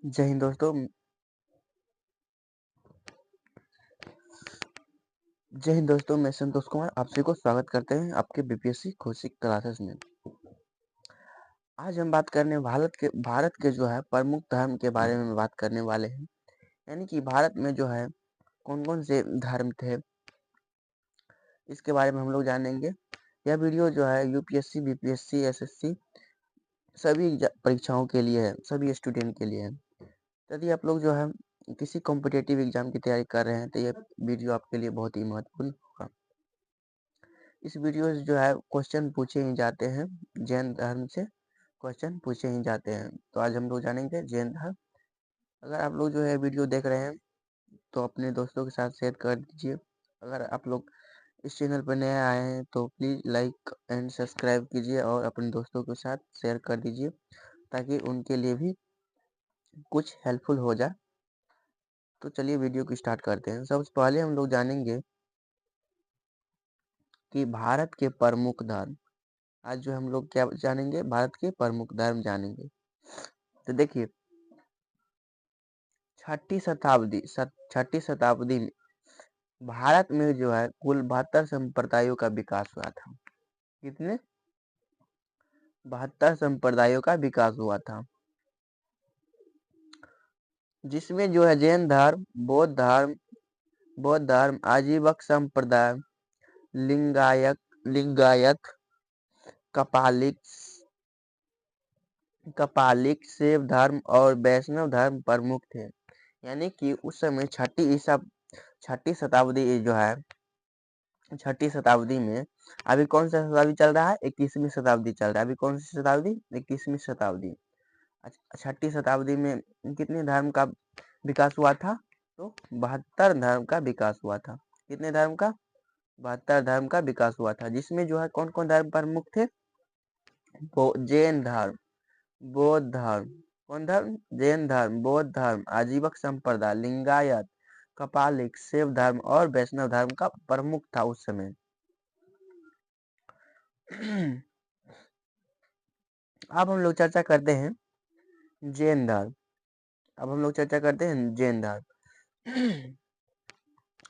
जय हिंद दोस्तों। मैं संतोष कुमार आप सभी को स्वागत करते हैं आपके बीपीएससी कोचिंग क्लासेस में। आज हम बात करने भारत के जो है प्रमुख धर्म के बारे में बात करने वाले हैं। यानी कि भारत में जो है कौन कौन से धर्म थे, इसके बारे में हम लोग जानेंगे। यह वीडियो जो है यूपीएससी, बीपीएससी, एसएससी सभी परीक्षाओं के लिए है, सभी स्टूडेंट के लिए है। यदि आप लोग जो है किसी कॉम्पिटेटिव एग्जाम की तैयारी कर रहे हैं तो यह वीडियो आपके लिए बहुत ही महत्वपूर्ण होगा। इस वीडियो से जो है क्वेश्चन पूछे ही जाते हैं, जैन धर्म से क्वेश्चन पूछे ही जाते हैं। तो आज हम लोग जानेंगे जैन धर्म। अगर आप लोग जो है वीडियो देख रहे हैं तो अपने दोस्तों के साथ शेयर कर दीजिए। अगर आप लोग इस चैनल पर नए आए हैं तो प्लीज़ लाइक एंड सब्सक्राइब कीजिए और अपने दोस्तों के साथ शेयर कर दीजिए ताकि उनके लिए भी कुछ हेल्पफुल हो जाए। तो चलिए वीडियो को स्टार्ट करते हैं। सबसे पहले हम लोग जानेंगे कि भारत के प्रमुख धर्म। आज जो हम लोग क्या जानेंगे, भारत के प्रमुख धर्म जानेंगे। तो देखिए, छठी शताब्दी में भारत में जो है कुल 72 संप्रदायों का विकास हुआ था। कितने? 72 संप्रदायों का विकास हुआ था, जिसमें जो है जैन धर्म, बौद्ध धर्म, आजीवक संप्रदाय, लिंगायत, कपालिक कपालिक, शैव धर्म और वैष्णव धर्म प्रमुख थे। यानी कि उस समय छठी शताब्दी जो है, छठी शताब्दी में अभी कौन सा शताब्दी चल रहा है? 21वीं शताब्दी चल रहा है। अभी कौन सी शताब्दी? 21वीं शताब्दी। छठी शताब्दी में कितने धर्म का विकास हुआ था? तो 72 धर्म का विकास हुआ था। कितने धर्म का? 72 धर्म का विकास हुआ था, जिसमें जो है कौन कौन धर्म प्रमुख थे? जैन धर्म, बौद्ध धर्म, कौन धर्म? जैन धर्म, बौद्ध धर्म, आजीवक संप्रदाय, लिंगायत, कपालिक, शैव धर्म और वैष्णव धर्म का प्रमुख था उस समय। अब हम लोग चर्चा करते हैं जैन धर्म।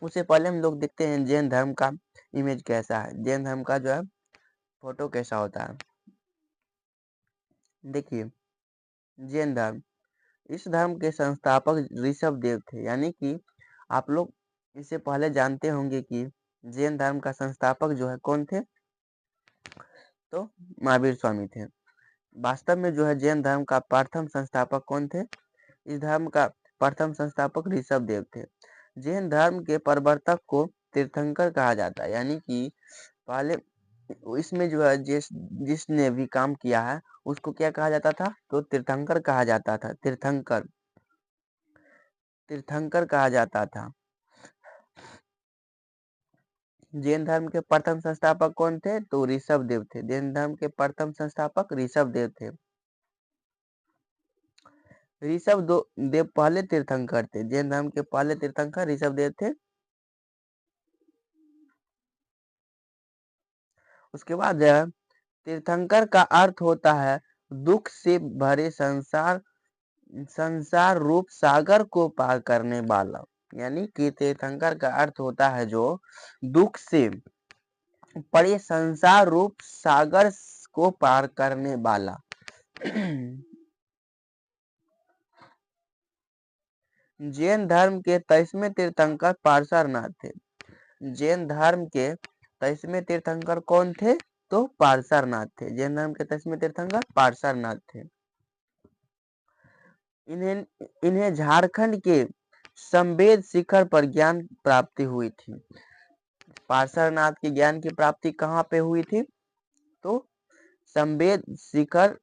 उससे पहले हम लोग देखते हैं जैन धर्म का इमेज कैसा है, जैन धर्म का जो है फोटो कैसा होता है। देखिए, जैन धर्म, इस धर्म के संस्थापक ऋषभ देव थे। यानी कि आप लोग इससे पहले जानते होंगे कि जैन धर्म का संस्थापक जो है कौन थे? तो महावीर स्वामी थे। वास्तव में जो है जैन धर्म का प्रथम संस्थापक कौन थे? इस धर्म का प्रथम संस्थापक ऋषभ देव थे। जैन धर्म के प्रवर्तक को तीर्थंकर कहा जाता है। यानी कि पहले इसमें जो है जिसने भी काम किया है उसको क्या कहा जाता था? तो तीर्थंकर कहा जाता था। तीर्थंकर कहा जाता था। जैन धर्म के प्रथम संस्थापक कौन थे? तो ऋषभ देव थे। जैन धर्म के प्रथम संस्थापक ऋषभ देव थे। देव पहले तीर्थंकर थे। जैन धर्म के पहले तीर्थंकर ऋषभ देव थे। उसके बाद तीर्थंकर का अर्थ होता है दुख से भरे संसार रूप सागर को पार करने वाला। यानी कि तीर्थंकर का अर्थ होता है जो दुख से परे संसार रूप सागर को पार करने वाला। जैन धर्म के 23वें तीर्थंकर पार्श्वनाथ थे। जैन धर्म के 23वें तीर्थंकर कौन थे? तो पार्श्वनाथ थे। जैन धर्म के 23वें तीर्थंकर पार्श्वनाथ थे। इन्हें झारखंड के संवेद शिखर पर ज्ञान प्राप्ति हुई थी। पार्श्वनाथ की ज्ञान की प्राप्ति कहाँ पे हुई थी? तो संवेद शिखर,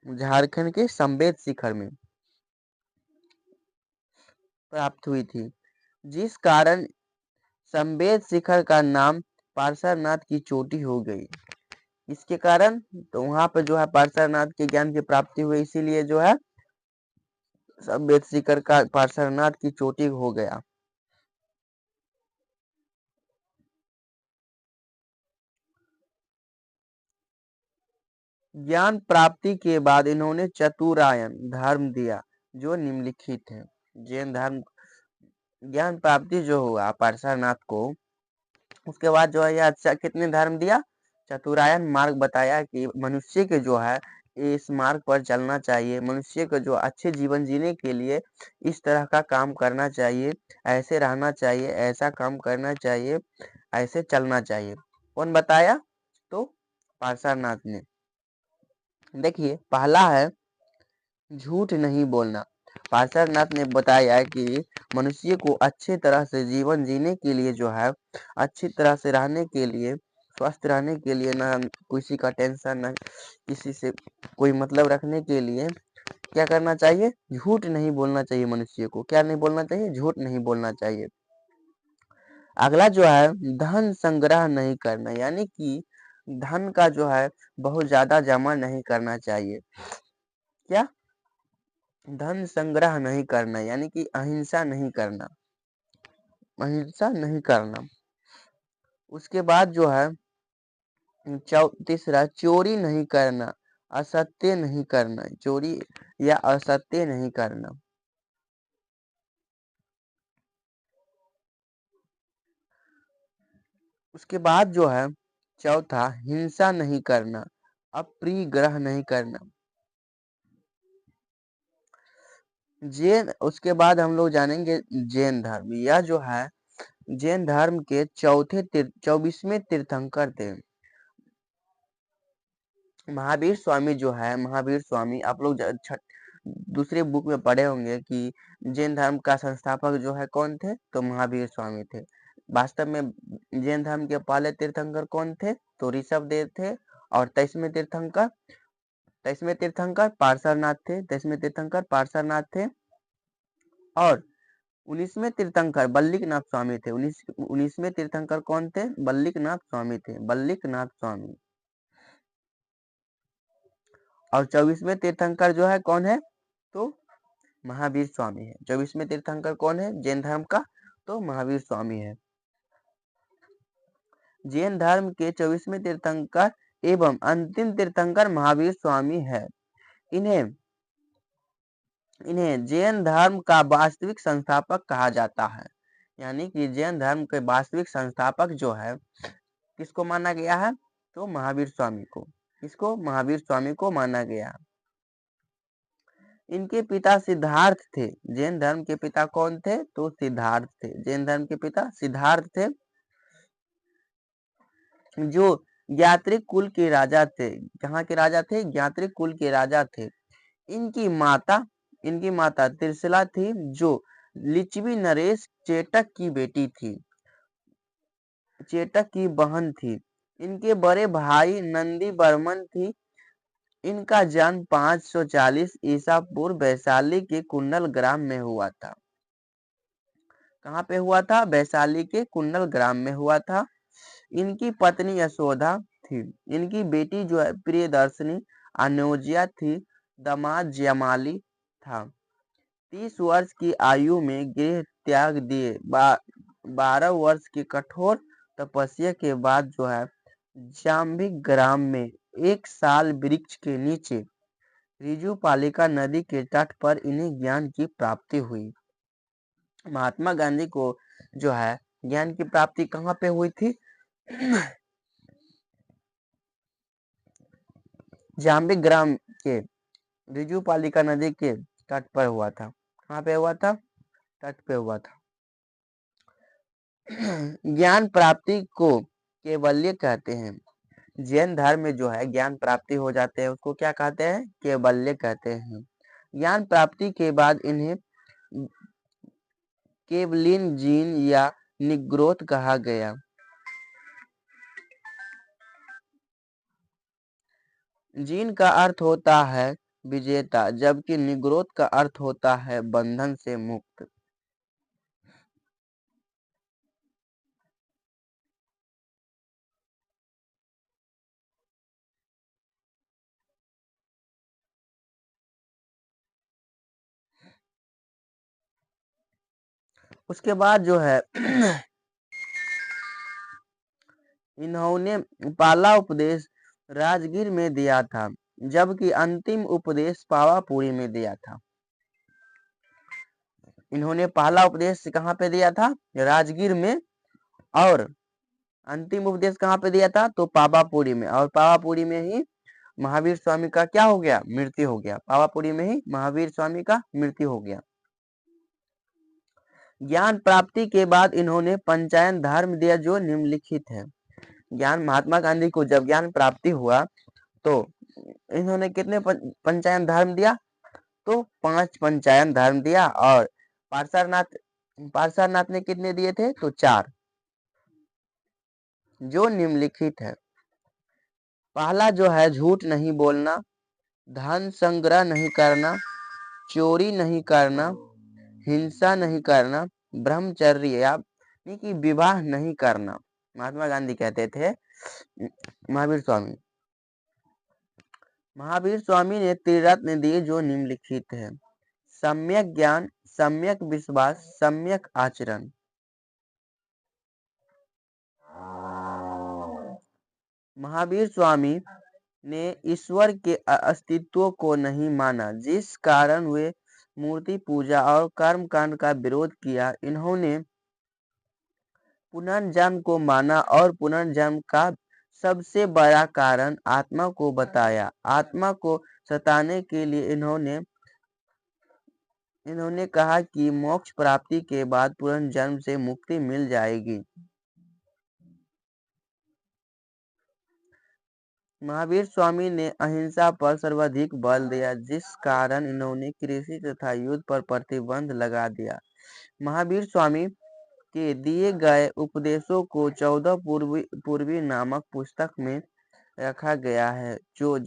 झारखंड के संवेद शिखर में प्राप्त हुई थी, जिस कारण संवेद शिखर का नाम पार्श्वनाथ की चोटी हो गई। इसके कारण तो वहां पर जो है पार्श्वनाथ के ज्ञान की प्राप्ति हुई, इसीलिए जो है संवेद शिखर का पार्श्वनाथ की चोटी हो गया। ज्ञान प्राप्ति के बाद इन्होंने चतुरायन धर्म दिया। जो निम्नलिखित है। जैन धर्म ज्ञान प्राप्ति जो हुआ पार्श्वनाथ को, उसके बाद जो है यह अच्छा कितने धर्म दिया, चतुरायन मार्ग बताया कि मनुष्य के जो है इस मार्ग पर चलना चाहिए, मनुष्य को जो अच्छे जीवन जीने के लिए इस तरह का काम करना चाहिए, ऐसे रहना चाहिए, ऐसा काम करना चाहिए, ऐसे चलना चाहिए। कौन बताया? तो पार्श्वनाथ ने। देखिए पहला है झूठ नहीं बोलना। पार्श्वनाथ ने बताया कि मनुष्य को अच्छे तरह से जीवन जीने के लिए जो है, अच्छी तरह से रहने के लिए, स्वस्थ रहने के लिए, ना किसी का टेंशन, ना किसी से कोई मतलब रखने के लिए क्या करना चाहिए? झूठ नहीं बोलना चाहिए मनुष्य को। क्या नहीं बोलना चाहिए? झूठ नहीं बोलना चाहिए। अगला जो है धन संग्रह नहीं करना, यानी कि धन का जो है बहुत ज्यादा जमा नहीं करना चाहिए। क्या? धन संग्रह नहीं करना, यानी कि अहिंसा नहीं करना, अहिंसा नहीं करना। उसके बाद जो है तीसरा चोरी नहीं करना, असत्य नहीं करना, चोरी या असत्य नहीं करना। उसके बाद जो है चौथा हिंसा नहीं करना, अप्रिय ग्रह नहीं करना। जैन, उसके बाद हम लोग जानेंगे जैन धर्म। यह जो है जैन धर्म के 24वें तीर्थंकर थे महावीर स्वामी। जो है महावीर स्वामी, आप लोग दूसरे बुक में पढ़े होंगे कि जैन धर्म का संस्थापक जो है कौन थे? तो महावीर स्वामी थे। वास्तव में जैन धर्म के पहले तीर्थंकर कौन थे? तो ऋषभ देव थे। और 23वें तीर्थंकर पार्श्वनाथ थे। 23वें तीर्थंकर पार्श्वनाथ थे। और 19वें तीर्थंकर बल्लिकनाथ स्वामी थे। 19वें तीर्थंकर कौन थे? बल्लिकनाथ स्वामी थे, बल्लिकनाथ स्वामी। और 24वें तीर्थंकर जो है कौन है? तो महावीर स्वामी है। 24वें तीर्थंकर कौन है जैन धर्म का? तो महावीर स्वामी है। जैन धर्म के 24वें तीर्थंकर एवं अंतिम तीर्थंकर महावीर स्वामी है। इन्हें इन्हें जैन धर्म का वास्तविक संस्थापक कहा जाता है। यानी कि जैन धर्म के वास्तविक संस्थापक जो है किसको माना गया है? तो महावीर स्वामी को। किसको? महावीर स्वामी को माना गया। इनके पिता सिद्धार्थ थे। जैन धर्म के पिता कौन थे? तो सिद्धार्थ थे। जैन धर्म के पिता सिद्धार्थ थे, जो ज्ञात्रिक कुल के राजा थे। कहाँ के राजा थे? ज्ञात्रिक कुल के राजा थे। इनकी माता इनकी माता त्रिशला थी, जो लिच्छवी नरेश चेटक की बेटी थी, चेटक की बहन थी। इनके बड़े भाई नंदी बर्मन थी। इनका जन्म 540 ईसा पूर्व वैशाली के कुंडल ग्राम में हुआ था। कहाँ पे हुआ था? वैशाली के कुंडल ग्राम में हुआ था। इनकी पत्नी यशोदा थी। इनकी बेटी जो है प्रियदर्शनी अनोजिया थी। दामाद जयमाली था। 30 वर्ष की आयु में गृह त्याग दिए। 12 वर्ष की कठोर तपस्या के बाद जो है जाम्बिक ग्राम में 1 साल वृक्ष के नीचे रिजुपालिका नदी के तट पर इन्हें ज्ञान की प्राप्ति हुई। महात्मा गांधी को जो है ज्ञान की प्राप्ति कहाँ पे हुई थी? जाम्बिक ग्राम के रिजुपालिका नदी के तट पर हुआ था। कहाँ पे हुआ था? तट पे हुआ था। ज्ञान प्राप्ति को केवल्य कहते हैं। जैन धर्म में जो है ज्ञान प्राप्ति हो जाते हैं उसको क्या कहते हैं? केवल्य कहते हैं। ज्ञान प्राप्ति के बाद इन्हें केवलिन जीन या निग्रोध कहा गया। जीन का अर्थ होता है विजेता, जबकि निग्रोध का अर्थ होता है बंधन से मुक्त। उसके बाद जो है इन्होंने पहला उपदेश राजगीर में दिया था, जबकि अंतिम उपदेश पावापुरी में दिया था। इन्होंने पहला उपदेश कहाँ पे दिया था? राजगीर में। और अंतिम उपदेश कहाँ पे दिया था? तो पावापुरी में। और पावापुरी में ही महावीर स्वामी का क्या हो गया? मृत्यु हो गया। पावापुरी में ही महावीर स्वामी का मृत्यु हो गया। ज्ञान प्राप्ति के बाद इन्होंने पंचायन धर्म दिया जो निम्नलिखित है। ज्ञान महात्मा गांधी को जब ज्ञान प्राप्ति हुआ तो इन्होंने कितने पंचायन धर्म दिया? तो 5 पंचायन धर्म दिया। और पार्श्वनाथ ने कितने दिए थे? तो 4, जो निम्नलिखित है। पहला जो है, झूठ नहीं बोलना, धन संग्रह नहीं करना, चोरी नहीं करना, हिंसा नहीं करना, ब्रह्मचर्य यानी कि विवाह नहीं करना। महात्मा गांधी कहते थे। महावीर स्वामी ने त्रिरत्न दिए जो निम्नलिखित है। सम्यक ज्ञान, सम्यक विश्वास, सम्यक आचरण। महावीर स्वामी ने ईश्वर के अस्तित्व को नहीं माना, जिस कारण वे मूर्ति पूजा और कर्म कांड का विरोध किया। इन्होंने पुनर्जन्म को माना और पुनर्जन्म का सबसे बड़ा कारण आत्मा को बताया। आत्मा को सताने के लिए इन्होंने कहा कि मोक्ष प्राप्ति के बाद पुनर्जन्म से मुक्ति मिल जाएगी। महावीर स्वामी ने अहिंसा पर सर्वाधिक बल दिया, जिस कारण इन्होंने कृषि तथा युद्ध पर प्रतिबंध लगा दिया। महावीर स्वामी के दिए गए उपदेशों को 14 पूर्वी नामक पुस्तक में रखा गया है, जो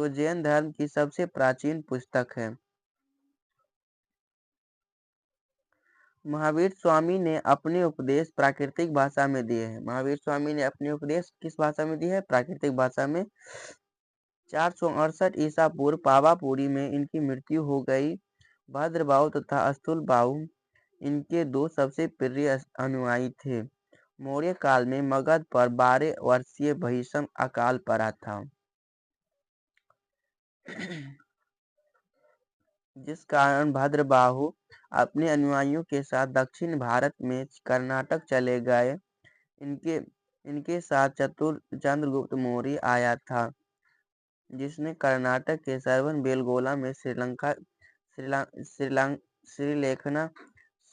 जैन धर्म की सबसे प्राचीन पुस्तक है। महावीर स्वामी ने अपने उपदेश प्राकृतिक भाषा में दिए हैं। महावीर स्वामी ने अपने उपदेश किस भाषा में दिए हैं? प्राकृतिक भाषा में। 468 ईसा पूर्व पावापुरी में इनकी मृत्यु हो गई। भद्रबाहु तथा स्थूलबाहु इनके 2 सबसे प्रिय अनुयायी थे। मौर्य काल में मगध पर 12 वर्षीय भीषण अकाल पड़ा था, जिस कारण भद्रबाहु अपने अनुयायियों के साथ दक्षिण भारत में कर्नाटक चले गए। इनके साथ चंद्रगुप्त मौर्य आया था, जिसने कर्नाटक के श्रवणबेलगोला में श्रीलेखना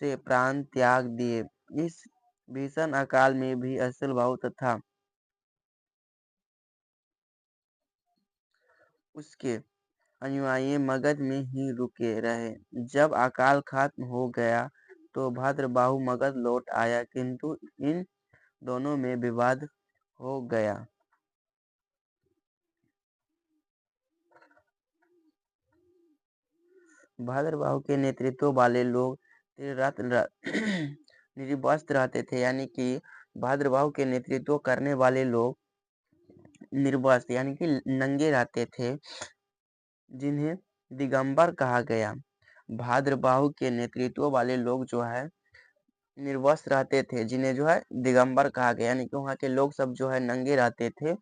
से प्राण त्याग दिए। इस भीषण अकाल में भी स्थूलबाहु तथा उसके अनुयायी मगध में ही रुके रहे। जब अकाल खत्म हो गया तो भद्रबाहु मगध लौट आया, किंतु इन दोनों में विवाद हो गया। भद्रबाहु के नेतृत्व वाले लोग निर्वस्त्र रहते थे, यानी कि भद्रबाहु के नेतृत्व करने वाले लोग निर्वस्त्र यानी कि नंगे रहते थे, जिन्हें दिगंबर कहा गया। भद्रबाहु के नेतृत्व वाले लोग जो है निर्वस्त्र रहते थे, जिन्हें जो है दिगंबर कहा गया, यानी कि वहाँ के लोग सब जो है नंगे रहते थे।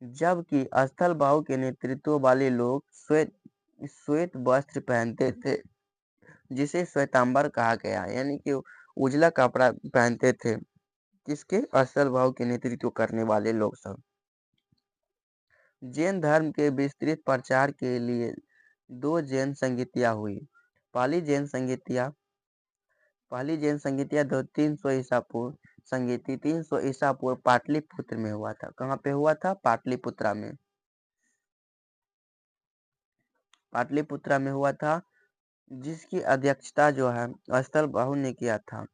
जबकि स्थलबाहु के नेतृत्व वाले लोग श्वेत वस्त्र पहनते थे, जिसे श्वेतांबर कहा गया, यानी कि उजला कपड़ा पहनते थे। किसके? स्थलबाहु के नेतृत्व करने वाले लोग सब। जैन धर्म के विस्तृत प्रचार के लिए 2 जैन संगीतियाँ हुई। पहली जैन संगीतिया 300 ईसा पूर्व। संगीति 300 ईसा पूर्व पाटलिपुत्र में हुआ था। कहाँ पे हुआ था? पाटलिपुत्रा में। पाटलिपुत्रा में हुआ था, जिसकी अध्यक्षता जो है स्थलबाहु ने किया था।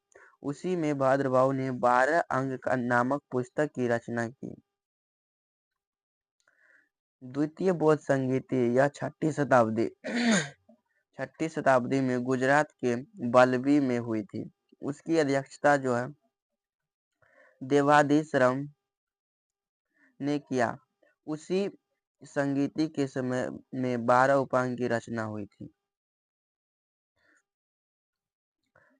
उसी में भद्रबाहु ने 12 अंग का नामक पुस्तक की रचना की। द्वितीय बौद्ध संगीति यह 6ठी शताब्दी में गुजरात के बलबी में हुई थी। उसकी अध्यक्षता जो है देवाधीश्वरम ने किया। उसी संगीति के समय में 12 उपांग की रचना हुई थी।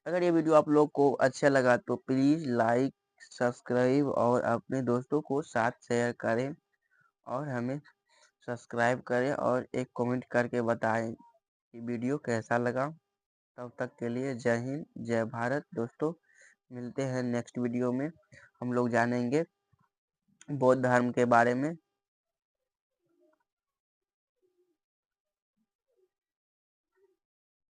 अगर ये वीडियो आप लोग को अच्छा लगा तो प्लीज़ लाइक, सब्सक्राइब और अपने दोस्तों को साथ शेयर करें और हमें सब्सक्राइब करें और एक कमेंट करके बताएं कि वीडियो कैसा लगा। तब तक के लिए जय हिंद, जय भारत दोस्तों। मिलते हैं नेक्स्ट वीडियो में। हम लोग जानेंगे बौद्ध धर्म के बारे में।